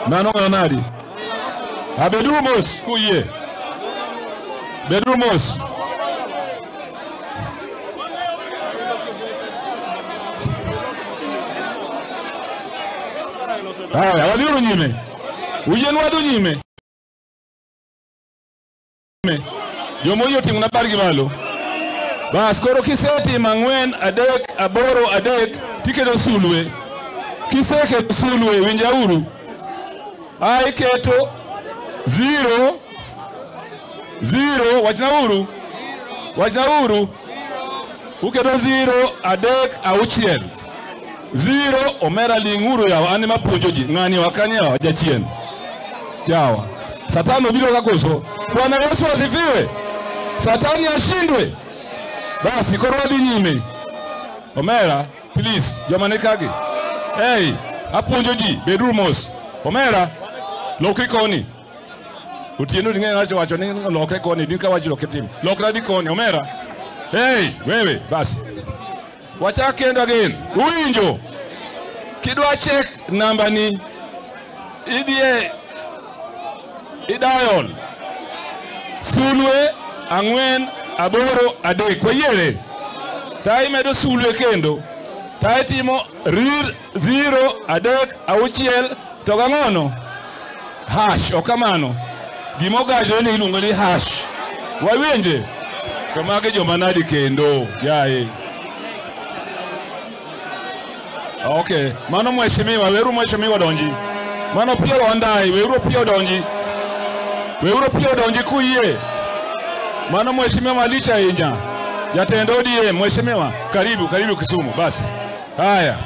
Mano nadi. Abedumos kuye. Bedumos. Haya, wadiru nyime. Uyen wadu nyime. Jomoyo timu na bargi malo. Bas koro kiseti mangwen adek aboro adek tikedo sulwe. Kiseke sulwe winjauru. Ai keto 0 wachnauru. Ukedo 0 adek auchiel. 0 omera linguru yawa anima puonjoji ngani wakanyawa jachien. Yawa. Satani obiro kakoso. Bwana Yesu asifiwe. Satani ashindwe. Basi koro wadhi nyime. Omera, please, jomane kage. Hey, apuonjoji beduru mos. Omera, lokri koni. Utieno dinge wacho ni lokre koni, dinka wacho loketim. Lokra di koni, Omera. Hey, wewe, basi. Wacha kendo again. Uwinjo. Kidwa check namba ni idie idial. Sulwe angwen aboro adek. Kwa yere. Tai medo sulwe kendo. Tai timo rir 0 adek auchiel toga ngono. Hash okamano. Gimogajo ni ilungo ni hash. Wawenje. Kamage jomanadi kendo. Yae. Okay. Mano mheshimiwa, weru mheshimiwa donji. Mano pia wandai, weru pia donji. Weru pia donji kuye. Mano mheshimiwa malicha inja. Yatendo die mheshimiwa. Karibu Kisumu basi. Haya.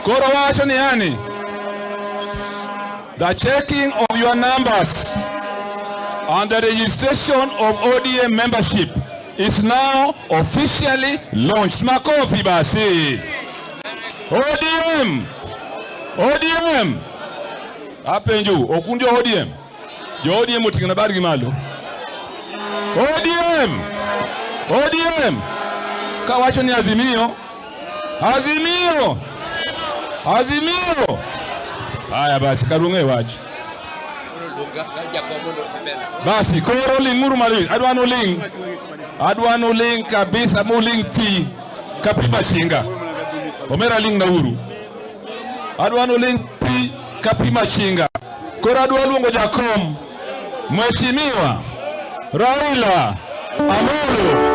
Koro wacho ni yani. The checking of your numbers and the registration of ODM membership is now officially launched. Makofi basi. ODM. Apenju, okundi ODM. Jo ODM utingana bargi malo. ODM. Kawacho ni azimio. Haya basi karunge wachi. Basi koro linguru mali. Adwano ling kabisa muling ti kapima shinga. Omera ling na uru. Adwano ling ti kapima shinga. Koro adwa luongo jakom. Mheshimiwa Raila Amolo